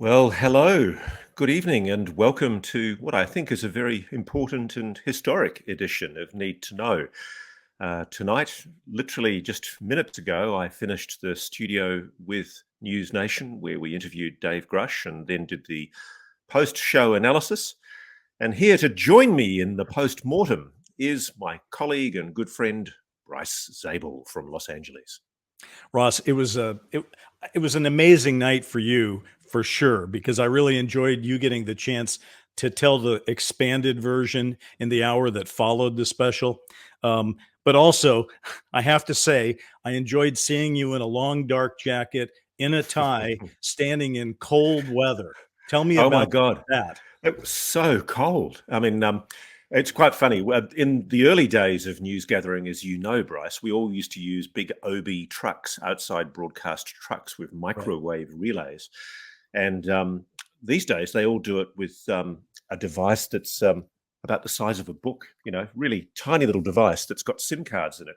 Well, hello, good evening, and welcome to what I think is a very important and historic edition of Need to Know. Tonight, literally just minutes ago, I finished the studio with News Nation, where we interviewed Dave Grusch and then did the post show analysis. And here to join me in the post mortem is my colleague and good friend, Bryce Zabel from Los Angeles. Ross, it was an amazing night for you for sure, because I really enjoyed you getting the chance to tell the expanded version in the hour that followed the special. But also, I have to say, I enjoyed seeing you in a long dark jacket, in a tie, standing in cold weather. Tell me Oh my about God. that. It was so cold. I mean, it's quite funny. In the early days of news gathering, as you know, Bryce, we all used to use big OB trucks, outside broadcast trucks with Right. microwave relays. And these days, they all do it with a device that's about the size of a book, really tiny little device that's got SIM cards in it.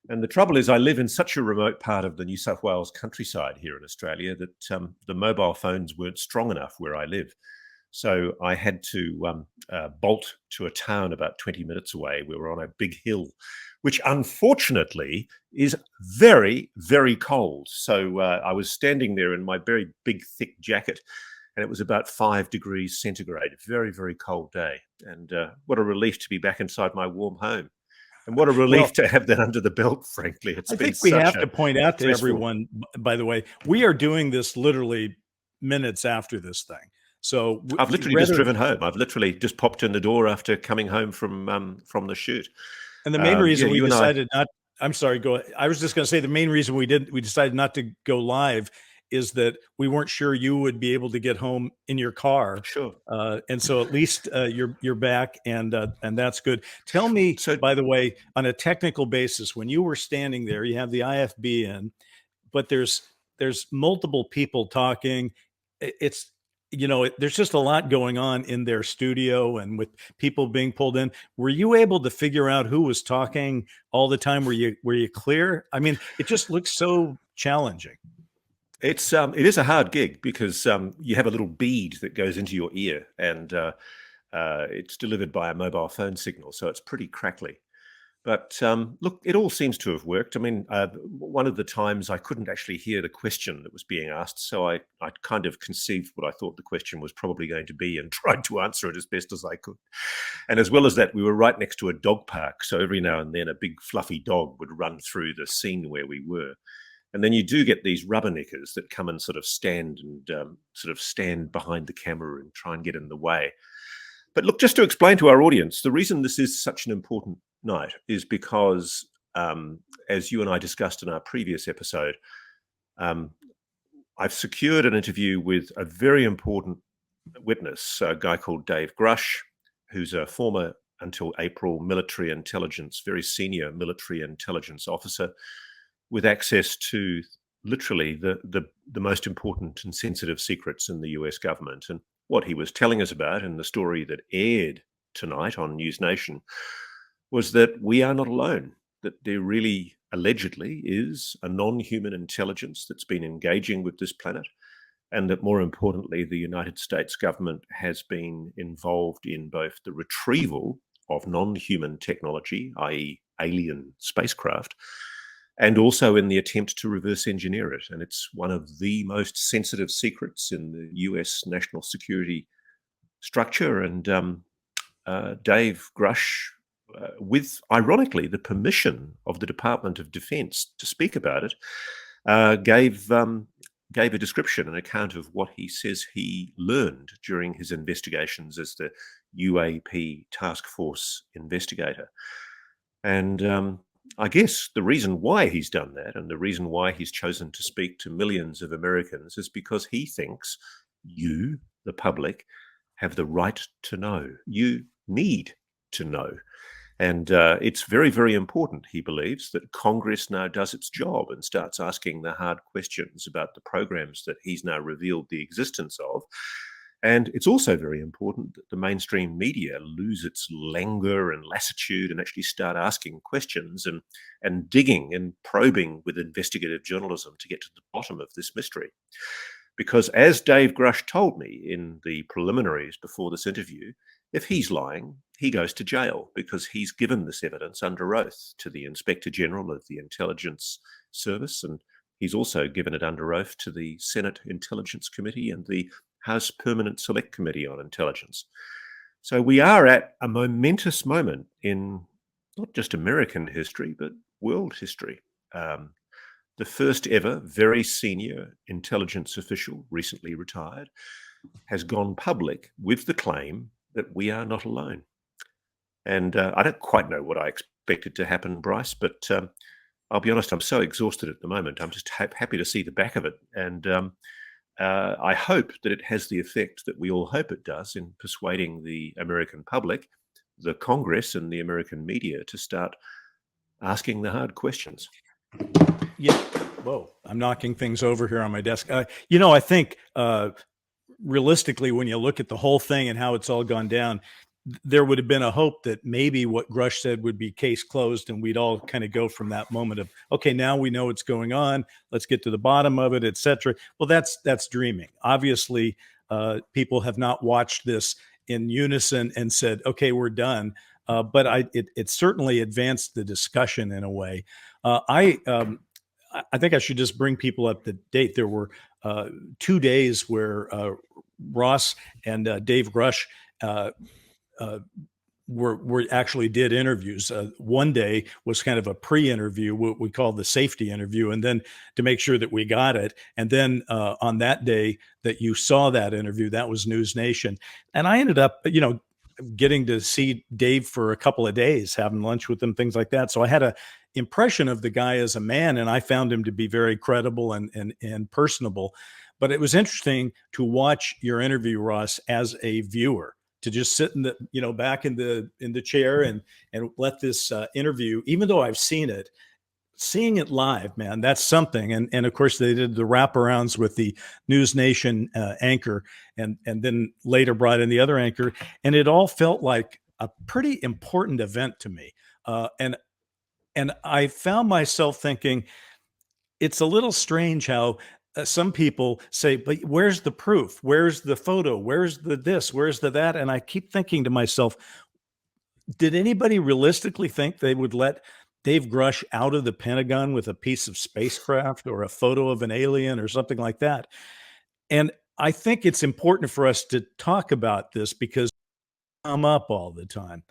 And the trouble is, I live in such a remote part of the New South Wales countryside here in Australia that the mobile phones weren't strong enough where I live. So I had to bolt to a town about 20 minutes away. We were on a big hill, which unfortunately is very, very cold. So I was standing there in my very big, thick jacket, and it was about 5 degrees centigrade. Very, very cold day. And what a relief to be back inside my warm home. And what a relief Well, to have that under the belt, frankly. It's I been think we such have a to point out to stressful. everyone, by the way, we are doing this literally minutes after this thing. So I've literally just rather, driven home. I've literally just popped in the door after coming home from the shoot. and the main Yeah, reason we you and I. decided not, I'm sorry, go, I was just going to say the main reason we decided not to go live is that we weren't sure you would be able to get home in your car. Sure, And so at least you're back, and that's good. Tell sure. me, So by the way, on a technical basis, when you were standing there, you have the IFB in, but there's multiple people talking. It's there's just a lot going on in their studio and with people being pulled in. Were you able to figure out who was talking all the time? Were you clear? I mean, it just looks so challenging. it is a hard gig because you have a little bead that goes into your ear, and it's delivered by a mobile phone signal, so it's pretty crackly. But look, it all seems to have worked. I mean, one of the times I couldn't actually hear the question that was being asked, so I kind of conceived what I thought the question was probably going to be and tried to answer it as best as I could. And as well as that, we were right next to a dog park, so every now and then a big fluffy dog would run through the scene where we were. And then you do get these rubberneckers that come and sort of stand behind the camera and try and get in the way. But look, just to explain to our audience, the reason this is such an important night is because, as you and I discussed in our previous episode, um, I've secured an interview with a very important witness, a guy called Dave Grusch, who's a former, until April, military intelligence, very senior military intelligence officer with access to literally the most important and sensitive secrets in the US government. And what he was telling us about in the story that aired tonight on News Nation was that we are not alone, that there really allegedly is a non-human intelligence that's been engaging with this planet, and that more importantly, the United States government has been involved in both the retrieval of non-human technology, i.e. alien spacecraft, and also in the attempt to reverse engineer it. And it's one of the most sensitive secrets in the US national security structure. And Dave Grusch, with ironically the permission of the Department of Defense to speak about it, gave a description, an account of what he says he learned during his investigations as the UAP task force investigator. And I guess the reason why he's done that, and the reason why he's chosen to speak to millions of Americans, is because he thinks you, the public, have the right to know. You need to know. And it's very, very important, he believes, that Congress now does its job and starts asking the hard questions about the programs that he's now revealed the existence of. And it's also very important that the mainstream media lose its languor and lassitude and actually start asking questions and digging and probing with investigative journalism to get to the bottom of this mystery. Because as Dave Grusch told me in the preliminaries before this interview, if he's lying, he goes to jail because he's given this evidence under oath to the Inspector General of the Intelligence Service, and he's also given it under oath to the Senate Intelligence Committee and the House Permanent Select Committee on Intelligence. So we are at a momentous moment in not just American history, but world history. The first ever very senior intelligence official, recently retired, has gone public with the claim that we are not alone. And I don't quite know what I expected to happen, Bryce, but I'll be honest, I'm so exhausted at the moment. I'm just happy to see the back of it. And I hope that it has the effect that we all hope it does in persuading the American public, the Congress, and the American media to start asking the hard questions. Yeah. Whoa, I'm knocking things over here on my desk. I think realistically, when you look at the whole thing and how it's all gone down, there would have been a hope that maybe what Grush said would be case closed, and we'd all kind of go from that moment of, okay, now we know what's going on. Let's get to the bottom of it, etc. Well, that's dreaming. Obviously, people have not watched this in unison and said, okay, we're done. But it certainly advanced the discussion in a way. I think I should just bring people up to date. There were 2 days where Ross and Dave Grusch were actually did interviews. One day was kind of a pre-interview, what we call the safety interview, and then to make sure that we got it. And then on that day that you saw that interview, that was News Nation. And I ended up, getting to see Dave for a couple of days, having lunch with him, things like that. So I had a impression of the guy as a man, and I found him to be very credible and personable. But it was interesting to watch your interview, Ross, as a viewer, to just sit in the back in the chair and let this interview, even though I've seen it. Seeing it live, man, that's something. And of course, they did the wraparounds with the News Nation anchor, and then later brought in the other anchor, and it all felt like a pretty important event to me. And I found myself thinking, it's a little strange how some people say, but where's the proof? Where's the photo? Where's the this? Where's the that? And I keep thinking to myself, did anybody realistically think they would let Dave Grusch out of the Pentagon with a piece of spacecraft or a photo of an alien or something like that? And I think it's important for us to talk about this because I'm up all the time.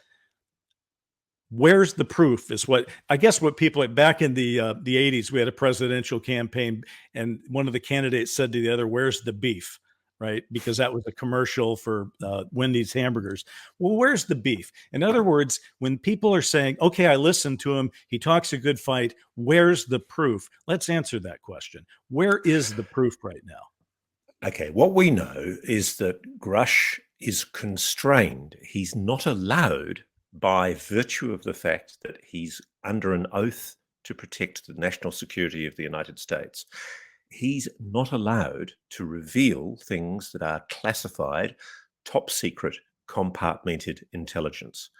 Where's the proof is what I guess what people back in the 80s, we had a presidential campaign and one of the candidates said to the other, where's the beef? Right? Because that was a commercial for Wendy's hamburgers. Well, where's the beef? In other words, when people are saying, okay, I listened to him, he talks a good fight, where's the proof? Let's answer that question. Where is the proof right now? Okay, what we know is that Grush is constrained. He's not allowed, by virtue of the fact that he's under an oath to protect the national security of the United States. He's not allowed to reveal things that are classified, top secret, compartmented intelligence.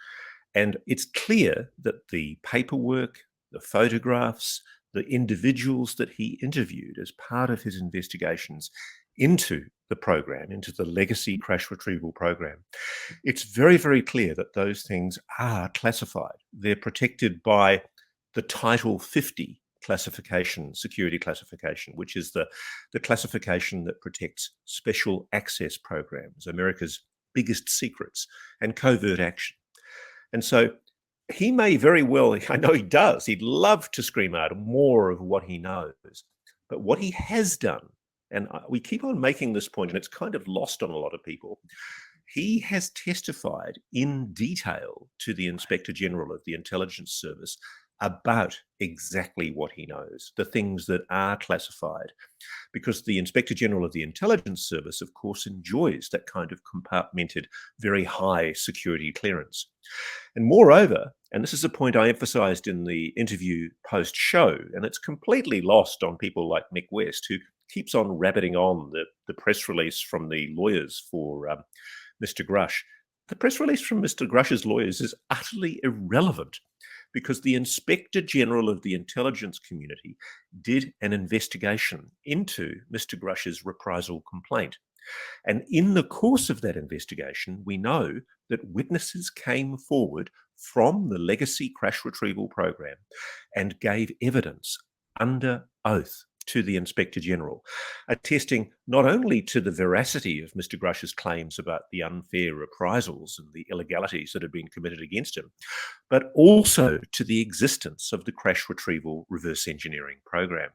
And it's clear that the paperwork, the photographs, the individuals that he interviewed as part of his investigations into the program, into the legacy crash retrieval program, it's very, very clear that those things are classified. They're protected by the Title 50 classification, security classification, which is the classification that protects special access programs, America's biggest secrets, and covert action. And so he may very well, I know he does, he'd love to scream out more of what he knows. But what he has done, and we keep on making this point, and it's kind of lost on a lot of people, he has testified in detail to the Inspector General of the Intelligence Service about exactly what he knows, the things that are classified, because the Inspector General of the Intelligence Service, of course, enjoys that kind of compartmented, very high security clearance. And moreover, and this is a point I emphasized in the interview post-show, and it's completely lost on people like Mick West, who keeps on rabbiting on the press release from the lawyers for Mr. Grush. The press release from Mr. Grush's lawyers is utterly irrelevant, because the Inspector General of the intelligence community did an investigation into Mr. Grush's reprisal complaint. And in the course of that investigation, we know that witnesses came forward from the legacy crash retrieval program and gave evidence under oath to the Inspector General, attesting not only to the veracity of Mr. Grush's claims about the unfair reprisals and the illegalities that had been committed against him, but also to the existence of the crash retrieval reverse engineering program.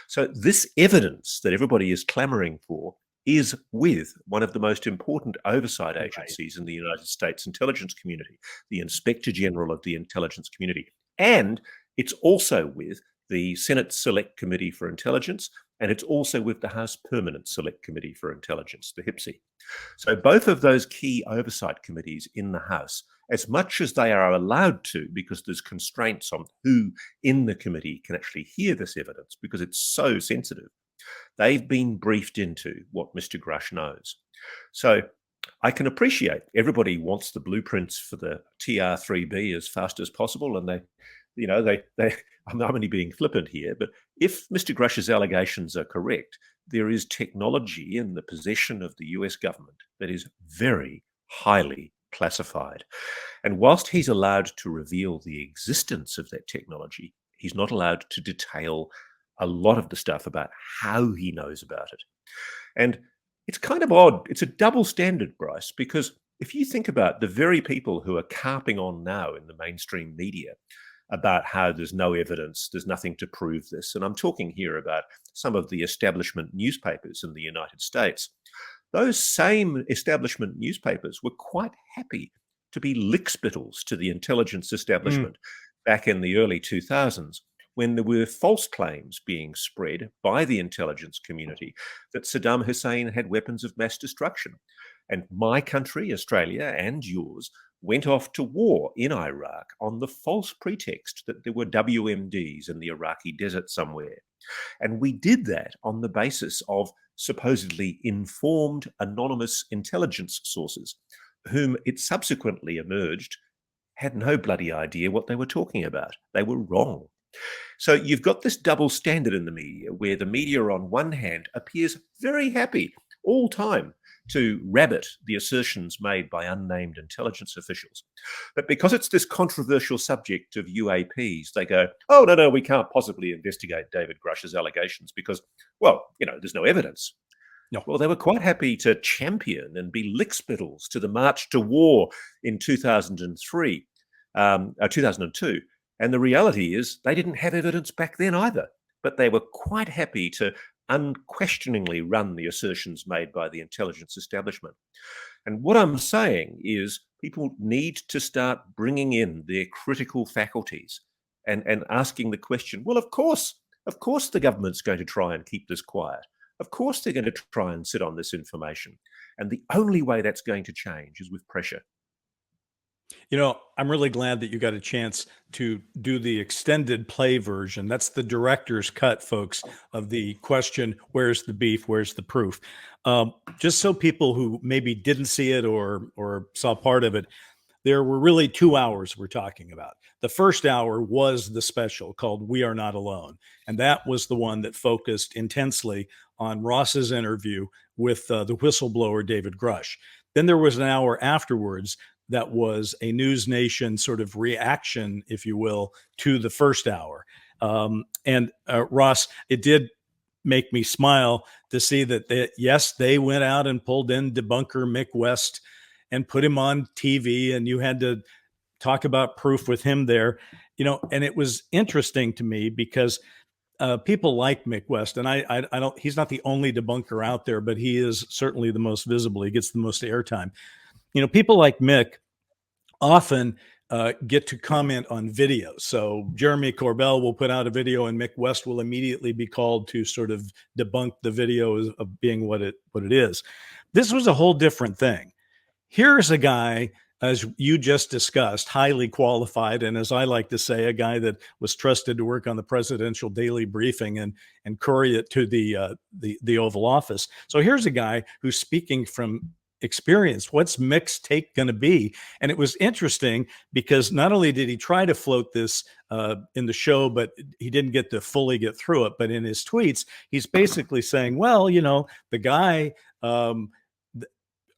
So this evidence that everybody is clamoring for is with one of the most important oversight agencies in the United States intelligence community, the Inspector General of the Intelligence Community. And it's also with the Senate Select Committee for Intelligence, and it's also with the House Permanent Select Committee for Intelligence, the HPSI. So both of those key oversight committees in the House, as much as they are allowed to, because there's constraints on who in the committee can actually hear this evidence, because it's so sensitive, they've been briefed into what Mr. Grush knows. So I can appreciate everybody wants the blueprints for the TR3B as fast as possible, and I'm only being flippant here, but if Mr. Grush's allegations are correct, there is technology in the possession of the US government that is very highly classified. And whilst he's allowed to reveal the existence of that technology, he's not allowed to detail a lot of the stuff about how he knows about it. And it's kind of odd. It's a double standard, Bryce, because if you think about the very people who are carping on now in the mainstream media about how there's no evidence, there's nothing to prove this, and I'm talking here about some of the establishment newspapers in the United States, those same establishment newspapers were quite happy to be lickspittles to the intelligence establishment back in the early 2000s, when there were false claims being spread by the intelligence community that Saddam Hussein had weapons of mass destruction. And my country, Australia, and yours went off to war in Iraq on the false pretext that there were WMDs in the Iraqi desert somewhere. And we did that on the basis of supposedly informed anonymous intelligence sources, whom it subsequently emerged had no bloody idea what they were talking about. They were wrong. So you've got this double standard in the media, where the media on one hand appears very happy all time to rabbit the assertions made by unnamed intelligence officials. But because it's this controversial subject of UAPs, they go, oh, no, we can't possibly investigate David Grush's allegations because, well, there's no evidence. No. Well, they were quite happy to champion and be lickspittles to the march to war in 2002. And the reality is they didn't have evidence back then either, but they were quite happy to unquestioningly run the assertions made by the intelligence establishment. And what I'm saying is people need to start bringing in their critical faculties and asking the question, well, of course the government's going to try and keep this quiet. Of course they're going to try and sit on this information. And the only way that's going to change is with pressure. I'm really glad that you got a chance to do the extended play version. That's the director's cut, folks, of the question, where's the beef, where's the proof? Just so people who maybe didn't see it or saw part of it, there were really 2 hours we're talking about. The first hour was the special called We Are Not Alone. And that was the one that focused intensely on Ross's interview with the whistleblower, David Grusch. Then there was an hour afterwards that was a News Nation sort of reaction, if you will, to the first hour. And Ross, it did make me smile to see that, yes, they went out and pulled in debunker Mick West and put him on TV, and you had to talk about proof with him there. And it was interesting to me because people like Mick West, and I don't, he's not the only debunker out there, but he is certainly the most visible. He gets the most airtime. People like Mick often get to comment on videos. So Jeremy Corbell will put out a video and Mick West will immediately be called to sort of debunk the video of being what it is. This was a whole different thing. Here's a guy, as you just discussed, highly qualified, and as I like to say, a guy that was trusted to work on the presidential daily briefing and courier it to the Oval Office. So here's a guy who's speaking from experience. What's Mick's take going to be? And it was interesting because not only did he try to float this in the show, but he didn't get to fully get through it. But in his tweets, he's basically saying, well, the guy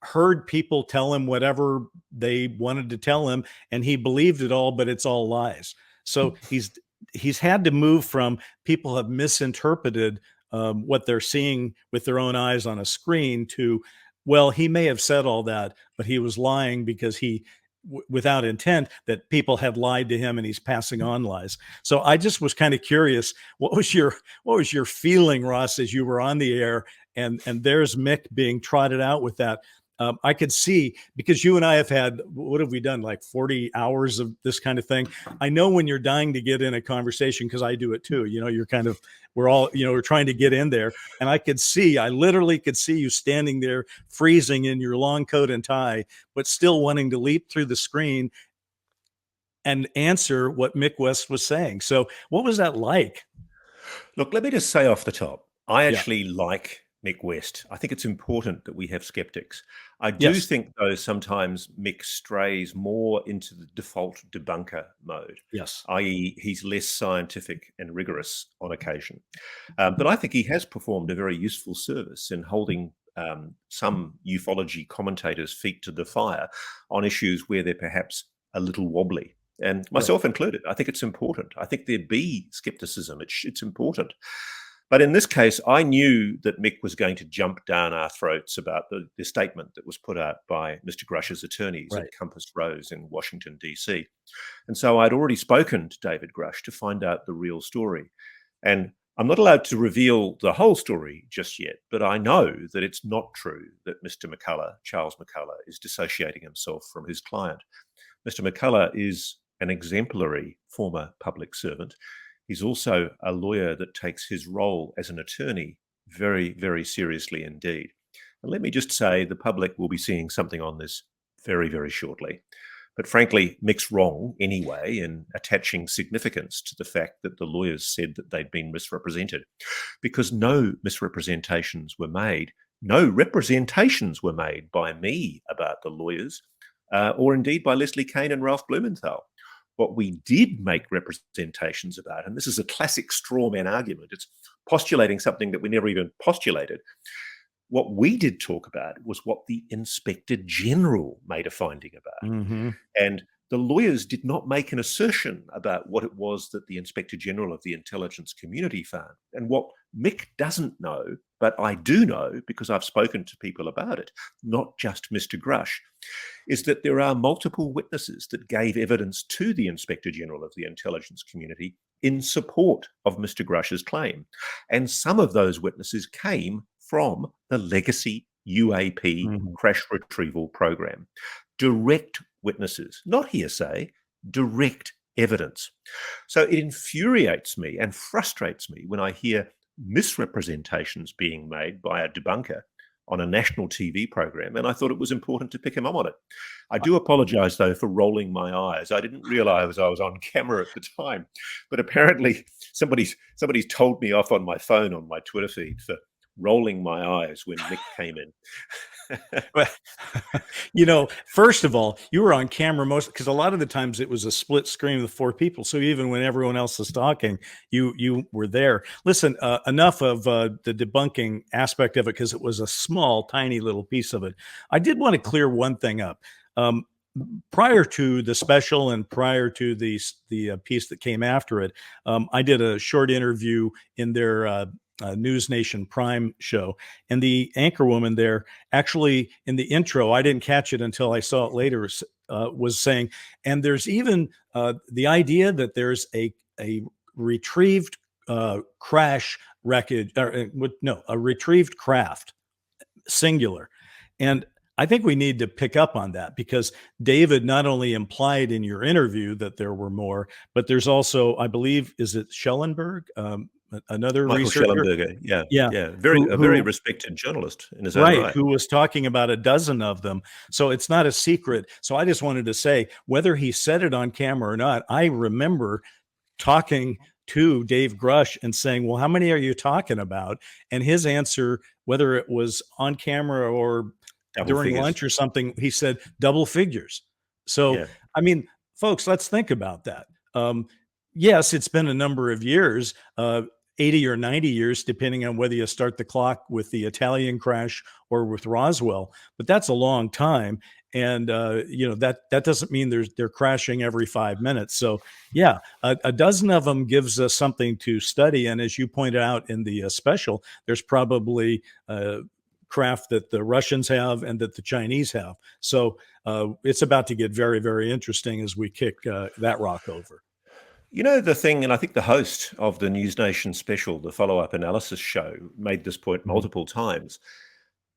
heard people tell him whatever they wanted to tell him, and he believed it all, but it's all lies. So he's had to move from people have misinterpreted what they're seeing with their own eyes on a screen to, well, he may have said all that, but he was lying because without intent, that people had lied to him and he's passing on lies. So I just was kind of curious, what was your feeling, Ross, as you were on the air and there's Mick being trotted out with that? I could see, because you and I have had, what have we done, like 40 hours of this kind of thing. I know when you're dying to get in a conversation, because I do it too. You're kind of, we're all, we're trying to get in there. And I literally could see you standing there freezing in your long coat and tie, but still wanting to leap through the screen and answer what Mick West was saying. So what was that like? Look, let me just say off the top, I actually like Mick West. I think it's important that we have skeptics. I do think, though, sometimes Mick strays more into the default debunker mode. Yes. I.e., he's less scientific and rigorous on occasion. But I think he has performed a very useful service in holding some ufology commentators' feet to the fire on issues where they're perhaps a little wobbly. And myself included. I think it's important. I think there be skepticism. It's important. But in this case, I knew that Mick was going to jump down our throats about the statement that was put out by Mr. Grush's attorneys at Compass Rose in Washington, D.C. And so I'd already spoken to David Grusch to find out the real story. And I'm not allowed to reveal the whole story just yet, but I know that it's not true that Mr. McCullough, Charles McCullough, is dissociating himself from his client. Mr. McCullough is an exemplary former public servant. He's also a lawyer that takes his role as an attorney very, very seriously indeed. And let me just say, the public will be seeing something on this very, very shortly. But frankly, Mick's wrong anyway in attaching significance to the fact that the lawyers said that they'd been misrepresented, because no misrepresentations were made. No representations were made by me about the lawyers, or indeed by Leslie Kane and Ralph Blumenthal. What we did make representations about, and this is a classic straw man argument, it's postulating something that we never even postulated. What we did talk about was what the Inspector General made a finding about. Mm-hmm. And the lawyers did not make an assertion about what it was that the Inspector General of the intelligence community found. And what Mick doesn't know, but I do know because I've spoken to people about it, not just Mr. Grush, is that there are multiple witnesses that gave evidence to the Inspector General of the intelligence community in support of Mr. Grush's claim. And some of those witnesses came from the legacy UAP crash retrieval program. Direct witnesses, not hearsay, direct evidence. So it infuriates me and frustrates me when I hear misrepresentations being made by a debunker on a national TV program, and I thought it was important to pick him up on it. I do apologize, though, for rolling my eyes. I didn't realize I was on camera at the time, but apparently somebody's told me off on my phone on my Twitter feed for rolling my eyes when Mick came in. First of all, you were on camera because a lot of the times it was a split screen with four people. So even when everyone else was talking, you were there. Listen, enough of the debunking aspect of it, because it was a small, tiny little piece of it. I did want to clear one thing up. Prior to the special and prior to the piece that came after it, I did a short interview in their News Nation Prime show. And the anchor woman there actually in the intro, I didn't catch it until I saw it later, was saying, and there's even the idea that there's a retrieved crash wreckage, a retrieved craft, singular. And I think we need to pick up on that, because David not only implied in your interview that there were more, but there's also, I believe, is it Schellenberg? Another Michael researcher, Schellenberger, very respected journalist in his own right, who was talking about a dozen of them. So it's not a secret. So I just wanted to say, whether he said it on camera or not, I remember talking to Dave Grusch and saying, well, how many are you talking about? And his answer, whether it was on camera or Double during figures. lunch or something, he said double figures. So, Yeah. I mean, folks, let's think about that. Yes, it's been a number of years, 80 or 90 years, depending on whether you start the clock with the Italian crash or with Roswell, but that's a long time. And that doesn't mean they're crashing every 5 minutes. So yeah, a dozen of them gives us something to study. And as you pointed out in the special, there's probably craft that the Russians have and that the Chinese have. So it's about to get very, very interesting as we kick that rock over. You know, the thing, and I think the host of the News Nation special, the follow-up analysis show, made this point Mhm. multiple times.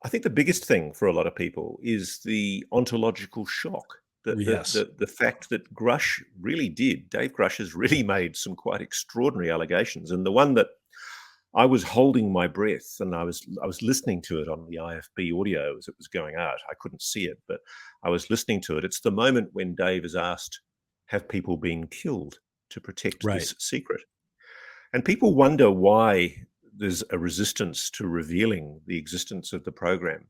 I think the biggest thing for a lot of people is the ontological shock. Yes. The fact that Grush really did, Dave Grush has really made some quite extraordinary allegations. And the one that I was holding my breath and I was listening to it on the IFB audio as it was going out. I couldn't see it, but I was listening to it. It's the moment when Dave is asked, have people been killed to protect Right. this secret? And people wonder why there's a resistance to revealing the existence of the program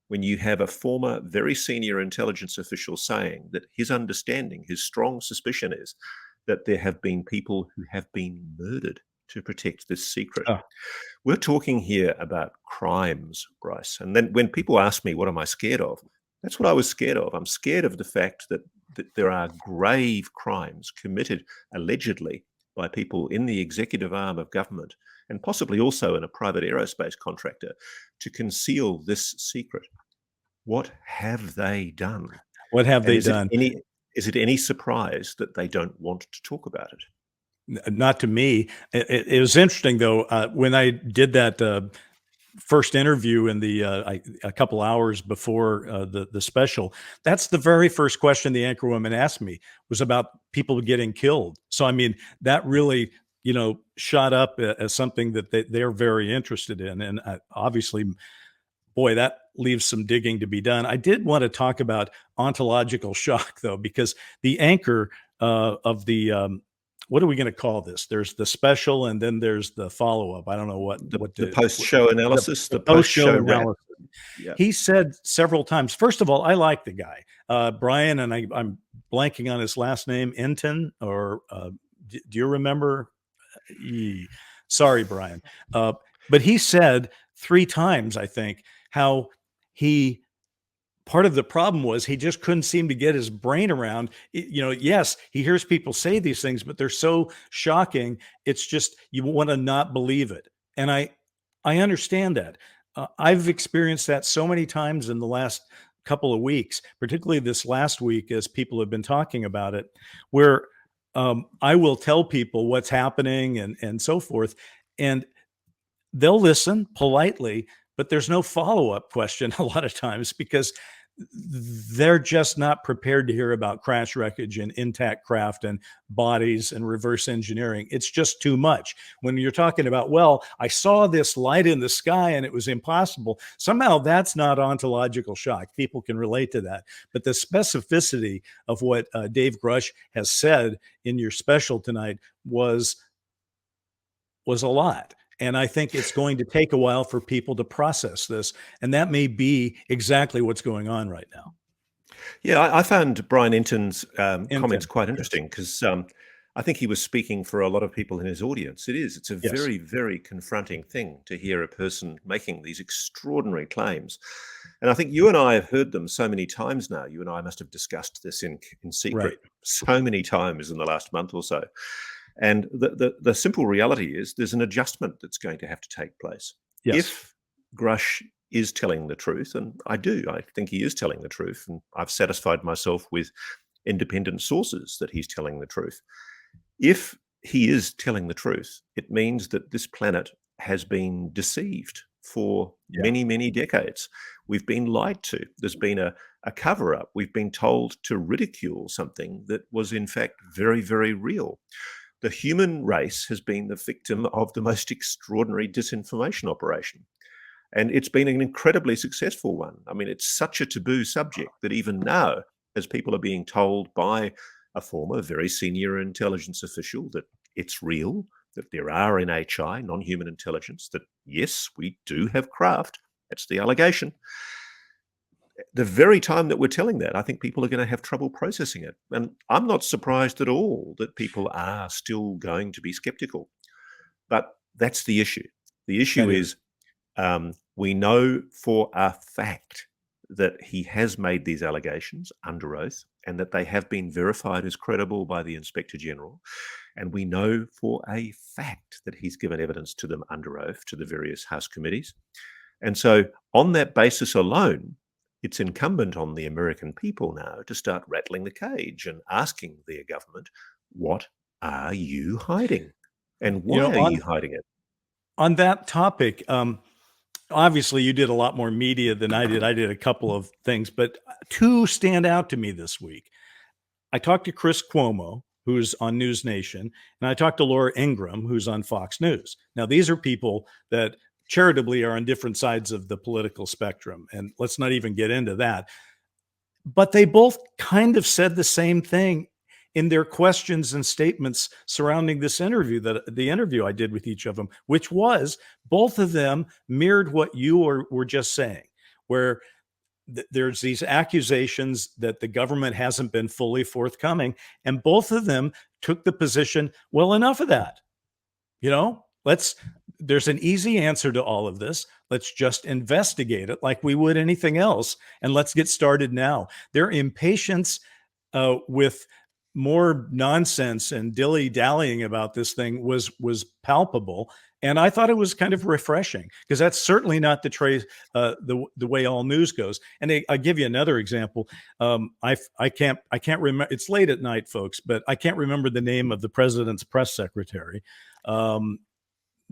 when you have a former very senior intelligence official saying that his understanding, his strong suspicion is that there have been people who have been murdered to protect this secret. Oh, We're talking here about crimes, Bryce. And then when people ask me, what am I scared of? That's what I was scared of. I'm scared of the fact that there are grave crimes committed allegedly by people in the executive arm of government and possibly also in a private aerospace contractor to conceal this secret. What have they done? what have And they done? is it any surprise that they don't want to talk about it? Not to me. It was interesting though when I did that first interview in the a couple hours before the special. That's the very first question the anchor woman asked me was about people getting killed. So I mean that really shot up as something that they're very interested in, and obviously, boy, that leaves some digging to be done. I did want to talk about ontological shock though, because the anchor of the what are we going to call this? There's the special, and then there's the follow up. I don't know what The post-show the, analysis, the the post show post-show wrap. analysis. Yeah. He said several times. First of all, I like the guy, Brian, and I'm blanking on his last name, Enton, or do you remember? Sorry, Brian, but he said 3 times, I think, how he part of the problem was he just couldn't seem to get his brain around yes, he hears people say these things, but they're so shocking, it's just you want to not believe it. And I understand that. I've experienced that so many times in the last couple of weeks, particularly this last week as people have been talking about it, where I will tell people what's happening and so forth, and they'll listen politely, but there's no follow-up question a lot of times because they're just not prepared to hear about crash wreckage and intact craft and bodies and reverse engineering. It's just too much. When you're talking about, well, I saw this light in the sky and it was impossible. Somehow that's not ontological shock. People can relate to that. But the specificity of what Dave Grusch has said in your special tonight was a lot. And I think it's going to take a while for people to process this. And that may be exactly what's going on right now. Yeah, I found Brian Enton's comments Enton, quite yes. interesting because I think he was speaking for a lot of people in his audience. It's a Yes. very, very confronting thing to hear a person making these extraordinary claims. And I think you and I have heard them so many times now. You and I must have discussed this in secret Right. so many times in the last month or so. And the simple reality is there's an adjustment that's going to have to take place. Yes. If Grush is telling the truth, and I think he is telling the truth, and I've satisfied myself with independent sources that he's telling the truth. If he is telling the truth, it means that this planet has been deceived for many, many decades. We've been lied to. There's been a cover up. We've been told to ridicule something that was in fact very, very real. The human race has been the victim of the most extraordinary disinformation operation. And it's been an incredibly successful one. I mean, it's such a taboo subject that even now, as people are being told by a former very senior intelligence official that it's real, that there are NHI, non-human intelligence, that yes, we do have craft, that's the allegation. the very time that we're telling that, I think people are going to have trouble processing it. And I'm not surprised at all that people are still going to be skeptical. But that's the issue. The issue That is we know for a fact that he has made these allegations under oath and that they have been verified as credible by the Inspector General. And we know for a fact that he's given evidence to them under oath to the various House committees. And so on that basis alone, it's incumbent on the American people now to start rattling the cage and asking their government, what are you hiding? And why are you hiding it? On that topic, obviously you did a lot more media than I did. I did a couple of things, but two stand out to me this week. I talked to Chris Cuomo, who's on News Nation, and I talked to Laura Ingraham, who's on Fox News. Now, these are people that charitably are on different sides of the political spectrum, and let's not even get into that. But they both kind of said the same thing in their questions and statements surrounding this interview, that the interview I did with each of them, which was both of them mirrored what you were just saying, where there's these accusations that the government hasn't been fully forthcoming. And both of them took the position, well, enough of that. There's an easy answer to all of this. Let's just investigate it like we would anything else. And let's get started now. Their impatience with more nonsense and dilly-dallying about this thing was palpable. And I thought it was kind of refreshing, because that's certainly not the way all news goes. And I'll give you another example. I can't remember. It's late at night, folks, but I can't remember the name of the president's press secretary,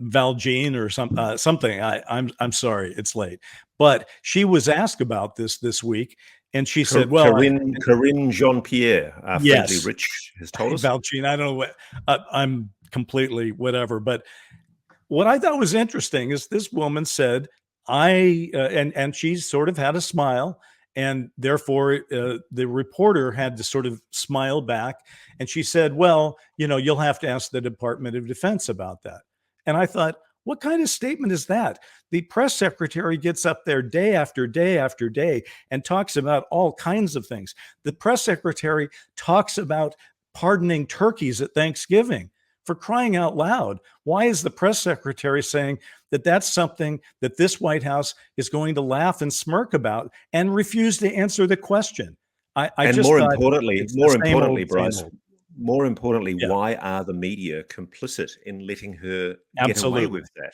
Valjean or something. I'm sorry, it's late, but she was asked about this week. And she said, well, Corinne Jean-Pierre, our friendly Rich, has told us. Valjean, I don't know what, I'm completely whatever. But what I thought was interesting is this woman said, and she sort of had a smile, and therefore the reporter had to sort of smile back. And she said, well, you'll have to ask the Department of Defense about that. And I thought, what kind of statement is that? The press secretary gets up there day after day after day and talks about all kinds of things. The press secretary talks about pardoning turkeys at Thanksgiving. For crying out loud, why is the press secretary saying that that's something that this White House is going to laugh and smirk about and refuse to answer the question? More importantly, Bryce, why are the media complicit in letting her get away with that?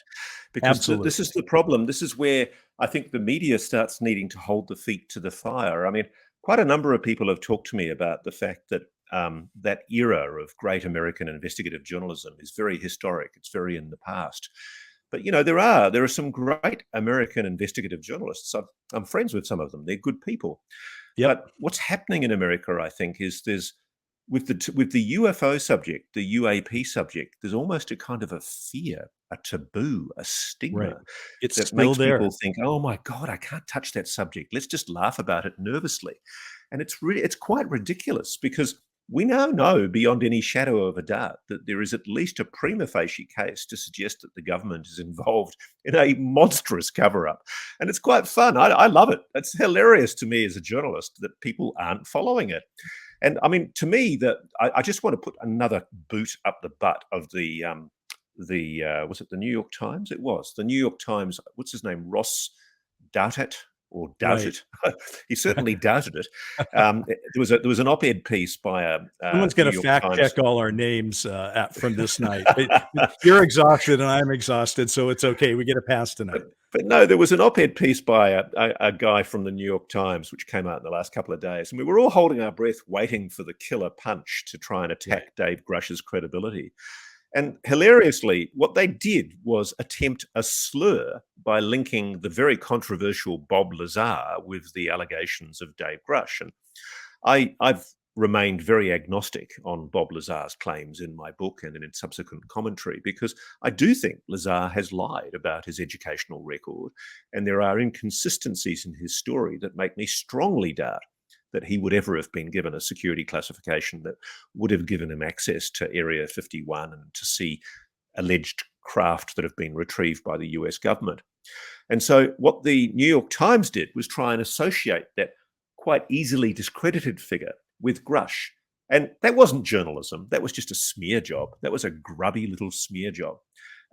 Because this is the problem. This is where I think the media starts needing to hold the feet to the fire. I mean, quite a number of people have talked to me about the fact that that era of great American investigative journalism is very historic. It's very in the past. But, there are some great American investigative journalists. I'm friends with some of them. They're good people. Yep. But what's happening in America, I think, is with the UFO subject, the UAP subject, there's almost a kind of a fear, a taboo, a stigma that makes people think, oh my God, I can't touch that subject. Let's just laugh about it nervously. And it's quite ridiculous, because we now know beyond any shadow of a doubt that there is at least a prima facie case to suggest that the government is involved in a monstrous cover-up. And it's quite fun. I love it. It's hilarious to me as a journalist that people aren't following it. And I mean, to me, I just want to put another boot up the butt of was it the New York Times? It was the New York Times. What's his name? Ross Coulthart. Or doubted. Right. He certainly doubted it. There was an op-ed piece by someone's going to fact check all our names from this night. You're exhausted and I'm exhausted, so it's okay. We get a pass tonight. But no, there was an op-ed piece by a guy from the New York Times, which came out in the last couple of days, and we were all holding our breath, waiting for the killer punch to try and attack Dave Grush's credibility. And hilariously, what they did was attempt a slur by linking the very controversial Bob Lazar with the allegations of Dave Grusch. And I've remained very agnostic on Bob Lazar's claims in my book and in subsequent commentary, because I do think Lazar has lied about his educational record, and there are inconsistencies in his story that make me strongly doubt that he would ever have been given a security classification that would have given him access to Area 51 and to see alleged craft that have been retrieved by the US government. And so what the New York Times did was try and associate that quite easily discredited figure with Grush. And that wasn't journalism. That was just a smear job. That was a grubby little smear job.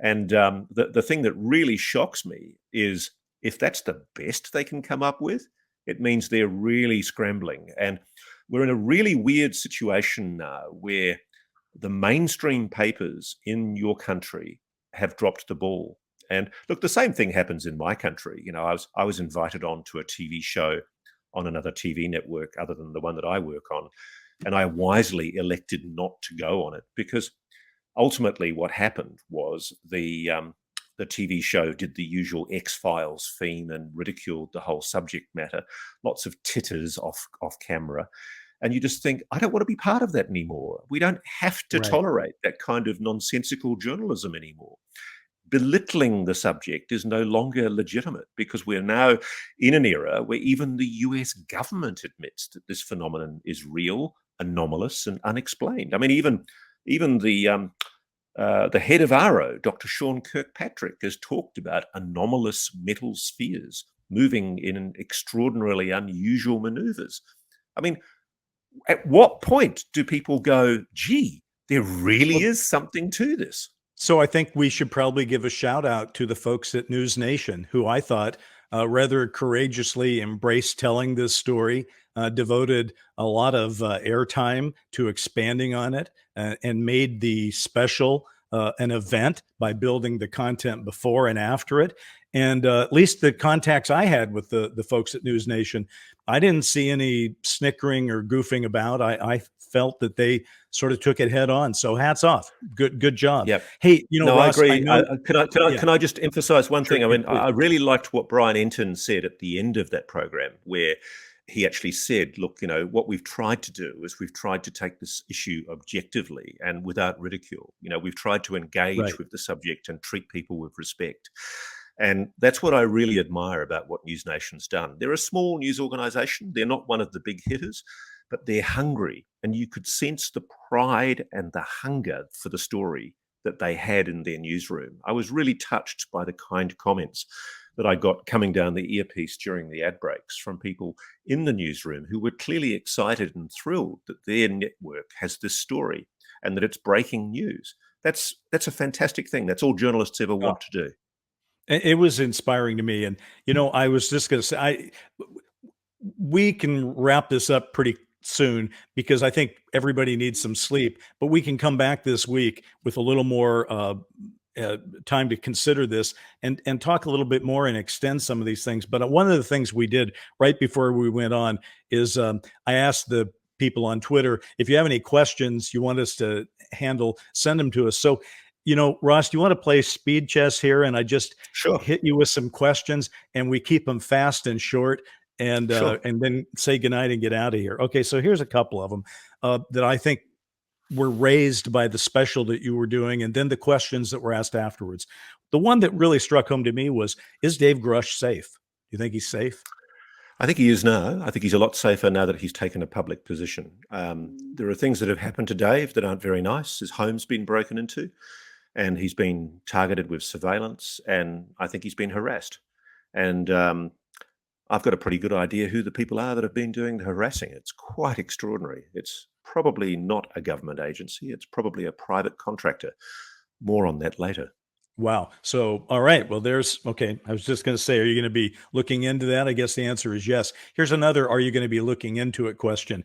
And the thing that really shocks me is if that's the best they can come up with, it means they're really scrambling. And we're in a really weird situation now where the mainstream papers in your country have dropped the ball. And look, the same thing happens in my country. You know, I was invited on to a TV show on another TV network other than the one that I work on, and I wisely elected not to go on it because ultimately what happened was the TV show did the usual X-Files theme and ridiculed the whole subject matter, lots of titters off camera. And you just think, I don't want to be part of that anymore. We don't have to tolerate that kind of nonsensical journalism anymore. Belittling the subject is no longer legitimate because we're now in an era where even the US government admits that this phenomenon is real, anomalous, and unexplained. I mean, even the head of ARO, Dr. Sean Kirkpatrick, has talked about anomalous metal spheres moving in extraordinarily unusual maneuvers. I mean, at what point do people go, gee, there really is something to this? So I think we should probably give a shout out to the folks at News Nation, who I thought rather courageously embraced telling this story, devoted a lot of airtime to expanding on it, and made the special an event by building the content before and after it. And at least the contacts I had with the folks at News Nation, I didn't see any snickering or goofing about. I felt that they sort of took it head on. So hats off. Good job. Yep. Hey, you know, no, Ross, I agree. Can I just emphasize one Sure, thing? I mean, please. I really liked what Brian Enton said at the end of that program, where he actually said, look, you know, what we've tried to do is we've tried to take this issue objectively and without ridicule. You know, we've tried to engage with the subject and treat people with respect. And that's what I really admire about what News Nation's done. They're a small news organization. They're not one of the big hitters, but they're hungry. And you could sense the pride and the hunger for the story that they had in their newsroom. I was really touched by the kind comments that I got coming down the earpiece during the ad breaks from people in the newsroom who were clearly excited and thrilled that their network has this story and that it's breaking news. That's a fantastic thing. That's all journalists ever want to do. It was inspiring to me. And, you know, I was just going to say, we can wrap this up pretty soon because I think everybody needs some sleep, but we can come back this week with a little more time to consider this and talk a little bit more and extend some of these things. But one of the things we did right before we went on is I asked the people on Twitter, if you have any questions you want us to handle, send them to us. So, you know, Ross, do you want to play speed chess here? And I just hit you with some questions and we keep them fast and short and then say goodnight and get out of here. Okay. So here's a couple of them that I think were raised by the special that you were doing. And then the questions that were asked afterwards. The one that really struck home to me was, is Dave Grusch safe? Do you think he's safe? I think he is now. I think he's a lot safer now that he's taken a public position. There are things that have happened to Dave that aren't very nice. His home's been broken into and he's been targeted with surveillance, and I think he's been harassed. And I've got a pretty good idea who the people are that have been doing the harassing. It's quite extraordinary. It's probably not a government agency. It's probably a private contractor. More on that later. Wow. So, all right. Well, okay. I was just going to say, are you going to be looking into that? I guess the answer is yes. Here's another, are you going to be looking into it question.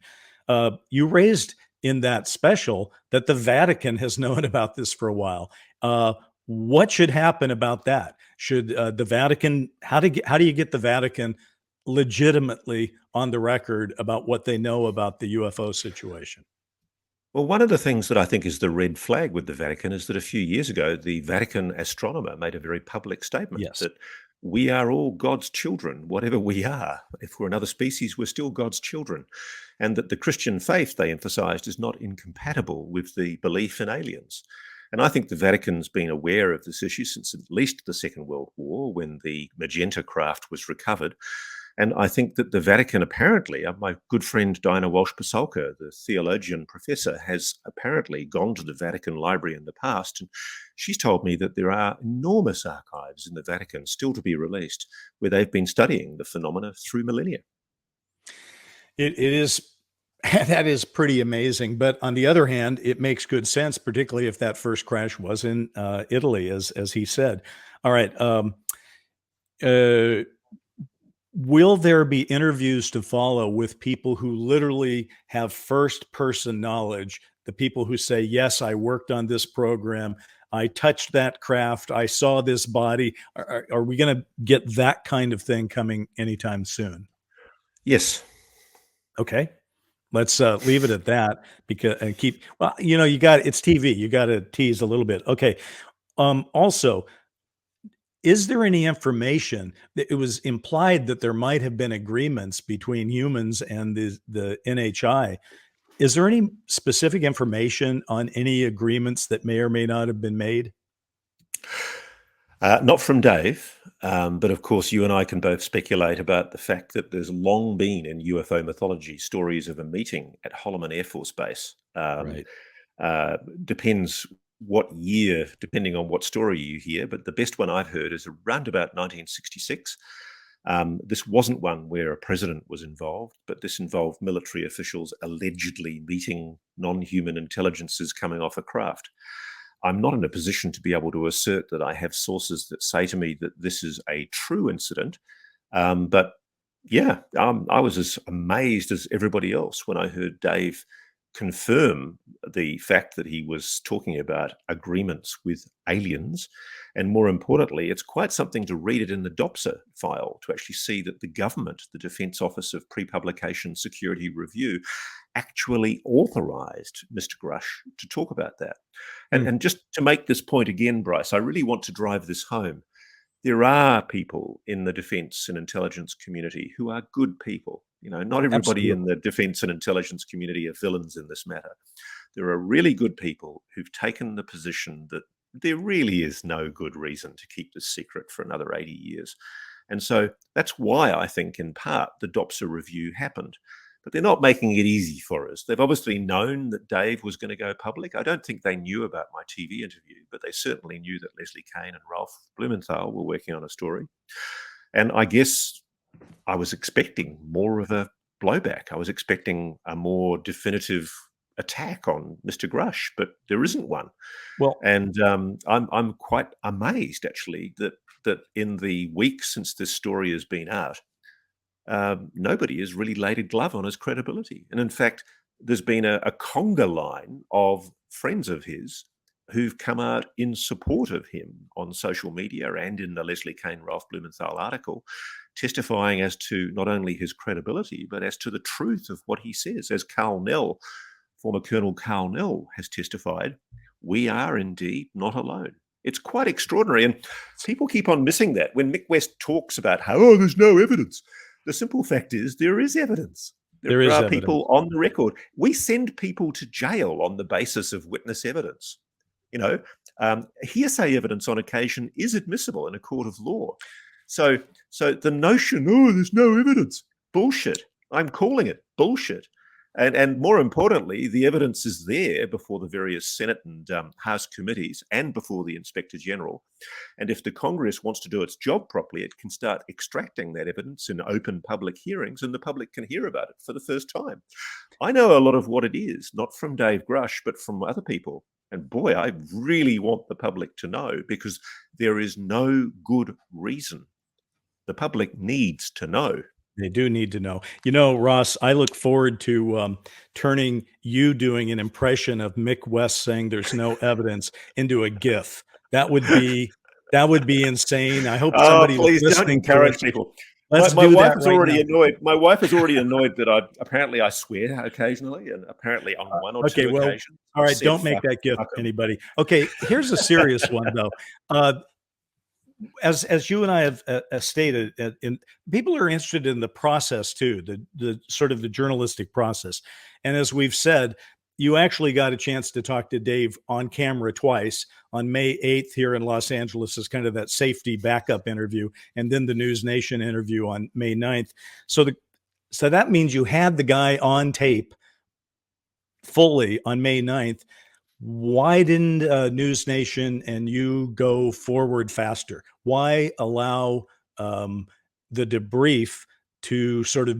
You raised in that special that the Vatican has known about this for a while. What should happen about that? Should the Vatican, how do you get the Vatican legitimately on the record about what they know about the UFO situation? Well, one of the things that I think is the red flag with the Vatican is that a few years ago, the Vatican astronomer made a very public statement that we are all God's children, whatever we are. If we're another species, we're still God's children. And that the Christian faith, they emphasized, is not incompatible with the belief in aliens. And I think the Vatican's been aware of this issue since at least the Second World War, when the Magenta craft was recovered. And I think that the Vatican apparently, my good friend Diana Walsh-Pasulka, the theologian professor, has apparently gone to the Vatican Library in the past, and she's told me that there are enormous archives in the Vatican still to be released where they've been studying the phenomena through millennia. It is, that is pretty amazing. But on the other hand, it makes good sense, particularly if that first crash was in Italy, as he said. All right. Will there be interviews to follow with people who literally have first person knowledge? The people who say, yes, I worked on this program, I touched that craft, I saw this body. Are we going to get that kind of thing coming anytime soon? Yes. Okay. Let's leave it at that, because and keep, well, it's TV. You got to tease a little bit. Okay. Also, is there any information that it was implied that there might have been agreements between humans and the NHI? Is there any specific information on any agreements that may or may not have been made? Not from Dave, but of course you and I can both speculate about the fact that there's long been in UFO mythology stories of a meeting at Holloman Air Force Base. Right. Depends what year, depending on what story you hear, but the best one I've heard is around about 1966. This wasn't one where a president was involved, but this involved military officials allegedly meeting non-human intelligences coming off a craft. I'm not in a position to be able to assert that I have sources that say to me that this is a true incident. But yeah, I was as amazed as everybody else when I heard Dave confirm the fact that he was talking about agreements with aliens. And more importantly, it's quite something to read it in the DOPSA file to actually see that the government, the Defence Office of Pre-Publication Security Review, actually authorized Mr. Grush to talk about that. And just to make this point again, Bryce, I really want to drive this home. There are people in the defence and intelligence community who are good people. Not everybody in the defence and intelligence community are villains in this matter. There are really good people who've taken the position that there really is no good reason to keep this secret for another 80 years. And so that's why I think, in part, the DOPSA review happened. But they're not making it easy for us. They've obviously known that Dave was going to go public. I don't think they knew about my TV interview, but they certainly knew that Leslie Kean and Ralph Blumenthal were working on a story. And I guess I was expecting more of a blowback. I was expecting a more definitive attack on Mr. Grush, but there isn't one. Well, and I'm quite amazed, actually, that in the week since this story has been out, nobody has really laid a glove on his credibility. And in fact, there's been a conga line of friends of his who've come out in support of him on social media and in the Leslie Kean, Ralph Blumenthal article, testifying as to not only his credibility, but as to the truth of what he says. As Carl Nell, former Colonel Carl Nell, has testified, we are indeed not alone. It's quite extraordinary. And people keep on missing that. When Mick West talks about how, there's no evidence, the simple fact is there is evidence. There are evidence. people on the record. We send people to jail on the basis of witness evidence. Hearsay evidence on occasion is admissible in a court of law. So the notion, there's no evidence, bullshit. I'm calling it bullshit. And more importantly, the evidence is there before the various Senate and House committees and before the Inspector General. And if the Congress wants to do its job properly, it can start extracting that evidence in open public hearings, and the public can hear about it for the first time. I know a lot of what it is, not from Dave Grusch, but from other people. And boy, I really want the public to know, because there is no good reason. The public needs to know. They do need to know. Ross, I look forward to turning you doing an impression of Mick West saying there's no evidence into a GIF. That would be insane. I hope somebody please don't encourage people. My wife is already annoyed. My wife is already annoyed that I swear occasionally, and apparently on one or two occasions. All right, don't make that GIF, anybody. Okay, here's a serious one though. As you and I have stated, and people are interested in the process too, the sort of the journalistic process. And as we've said, you actually got a chance to talk to Dave on camera twice. On May 8th here in Los Angeles is kind of that safety backup interview, and then the News Nation interview on May 9th. So that means you had the guy on tape fully on May 9th. Why didn't News Nation and you go forward faster? Why allow the debrief to sort of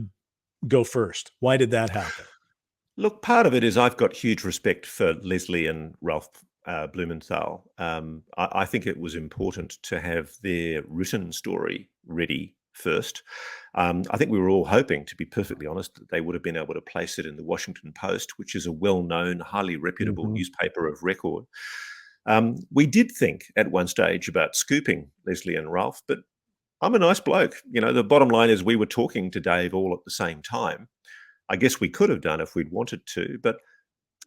go first? Why did that happen? Look, part of it is I've got huge respect for Leslie and Ralph Blumenthal. I think it was important to have their written story ready first. I think we were all hoping, to be perfectly honest, that they would have been able to place it in the Washington Post, which is a well-known, highly reputable newspaper of record. We did think at one stage about scooping Leslie and Ralph, but I'm a nice bloke. The bottom line is we were talking to Dave all at the same time. I guess we could have done if we'd wanted to, but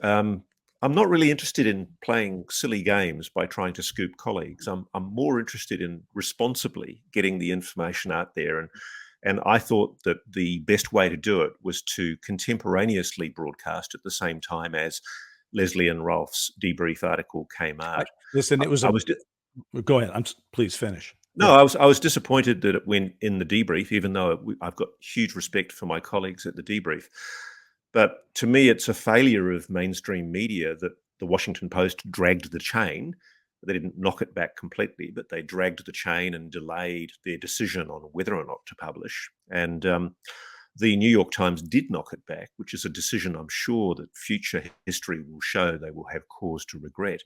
I'm not really interested in playing silly games by trying to scoop colleagues. I'm more interested in responsibly getting the information out there. And I thought that the best way to do it was to contemporaneously broadcast at the same time as Leslie and Ralph's debrief article came out. Listen, go ahead. Please finish. No, I was disappointed that it went in the debrief, even though I've got huge respect for my colleagues at the debrief. But to me, it's a failure of mainstream media that the Washington Post dragged the chain. They didn't knock it back completely, but they dragged the chain and delayed their decision on whether or not to publish. And the New York Times did knock it back, which is a decision I'm sure that future history will show they will have cause to regret.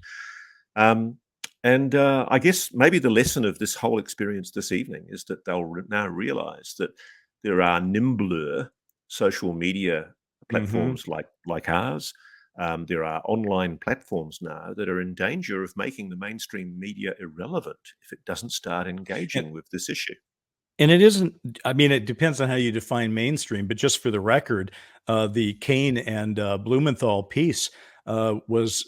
And I guess maybe the lesson of this whole experience this evening is that they'll now realize that there are nimbler social media platforms like ours. There are online platforms now that are in danger of making the mainstream media irrelevant if it doesn't start engaging with this issue. And it isn't, I mean, it depends on how you define mainstream, but just for the record, the Kane and Blumenthal piece was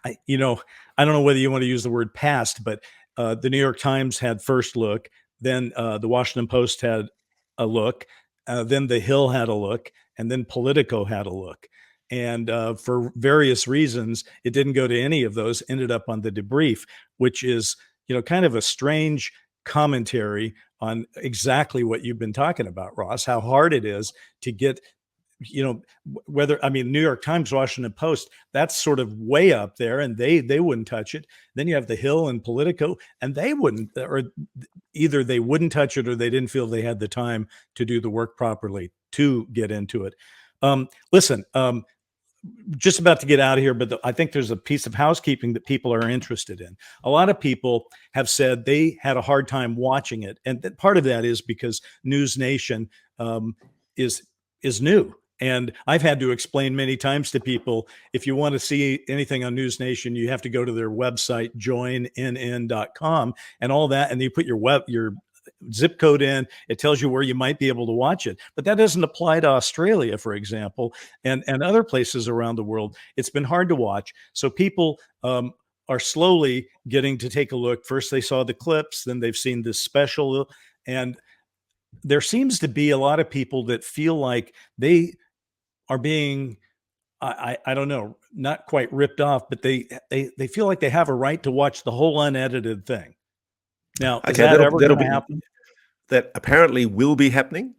I don't know whether you want to use the word past, but the New York Times had first look, then the Washington Post had a look, then The Hill had a look, and then Politico had a look. And for various reasons, it didn't go to any of those, ended up on the debrief, which is, kind of a strange commentary on exactly what you've been talking about, Ross, how hard it is to get New York Times, Washington Post, that's sort of way up there, and they wouldn't touch it. Then you have The Hill and Politico, and they wouldn't, or either they wouldn't touch it or they didn't feel they had the time to do the work properly to get into it. Listen, just about to get out of here, but I think there's a piece of housekeeping that people are interested in. A lot of people have said they had a hard time watching it, and part of that is because News Nation is new. And I've had to explain many times to people, if you want to see anything on News Nation, you have to go to their website, joinnn.com, and all that. And you put your zip code in, it tells you where you might be able to watch it. But that doesn't apply to Australia, for example, and other places around the world. It's been hard to watch. So people are slowly getting to take a look. First, they saw the clips, then they've seen this special. And there seems to be a lot of people that feel like they are being, I don't know, not quite ripped off, but they feel like they have a right to watch the whole unedited thing. Now, is that ever going to happen? That apparently will be happening.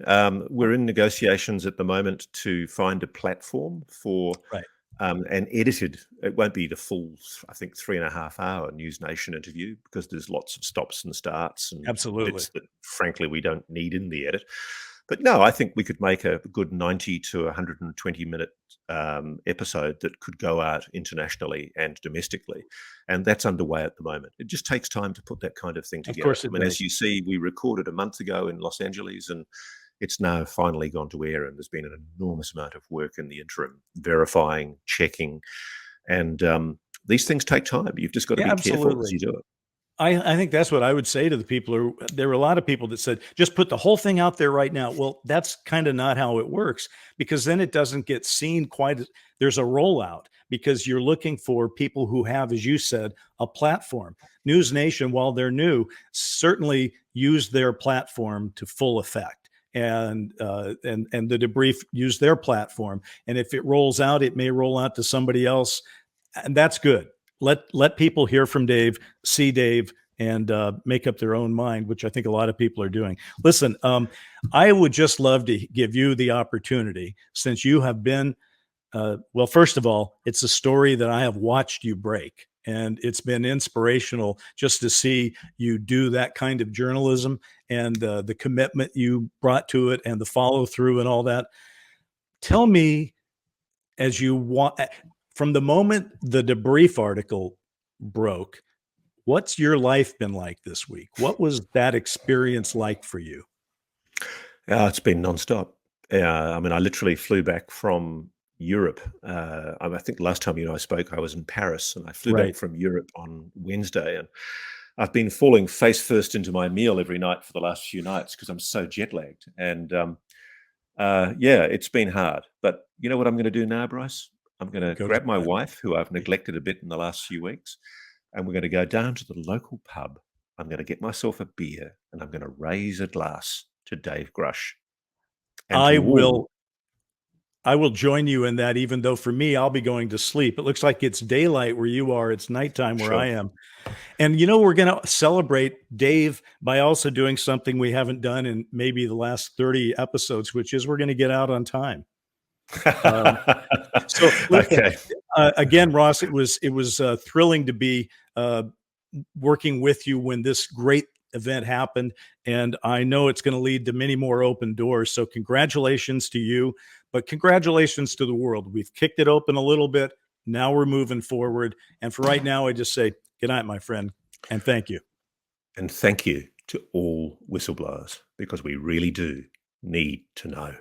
We're in negotiations at the moment to find a platform for an edited, it won't be the full, I think, 3.5 hour News Nation interview, because there's lots of stops and starts and bits that frankly we don't need in the edit. But no, I think we could make a good 90 to 120 minute episode that could go out internationally and domestically. And that's underway at the moment. It just takes time to put that kind of thing together. Of course it does. As you see, we recorded a month ago in Los Angeles, and it's now finally gone to air, and there's been an enormous amount of work in the interim, verifying, checking, and these things take time. You've just got to be careful as you do it. I think that's what I would say to the people. There were a lot of people that said, just put the whole thing out there right now. Well, that's kind of not how it works, because then it doesn't get seen quite. There's a rollout, because you're looking for people who have, as you said, a platform. News Nation, while they're new, certainly used their platform to full effect. and the Debrief use their platform. And if it rolls out, it may roll out to somebody else, and that's good. Let people hear from Dave, see Dave, and make up their own mind, which I think a lot of people are doing. Listen, I would just love to give you the opportunity, since you have been, well, first of all, it's a story that I have watched you break, and it's been inspirational just to see you do that kind of journalism, and the commitment you brought to it, and the follow through and all that. Tell me, as you want, from the moment the Debrief article broke, what's your life been like this week? What was that experience like for you? It's been nonstop. I mean, I literally flew back from Europe. I think last time you and I spoke, I was in Paris, and I flew back from Europe on Wednesday, and I've been falling face first into my meal every night for the last few nights because I'm so jet lagged. And yeah, it's been hard. But you know what I'm going to do now, Bryce? I'm going to grab my wife, who I've neglected a bit in the last few weeks, and we're going to go down to the local pub. I'm going to get myself a beer, and I'm going to raise a glass to Dave Grusch. And I will join you in that, even though for me, I'll be going to sleep. It looks like it's daylight where you are. It's nighttime where I am. And, you know, we're going to celebrate Dave by also doing something we haven't done in maybe the last 30 episodes, which is we're going to get out on time. So listen, again, Ross, it was thrilling to be working with you when this great event happened, and I know it's going to lead to many more open doors. So congratulations to you, but congratulations to the world. We've kicked it open a little bit. Now we're moving forward. And for right now, I just say good night, my friend, and thank you. And thank you to all whistleblowers, because we really do need to know.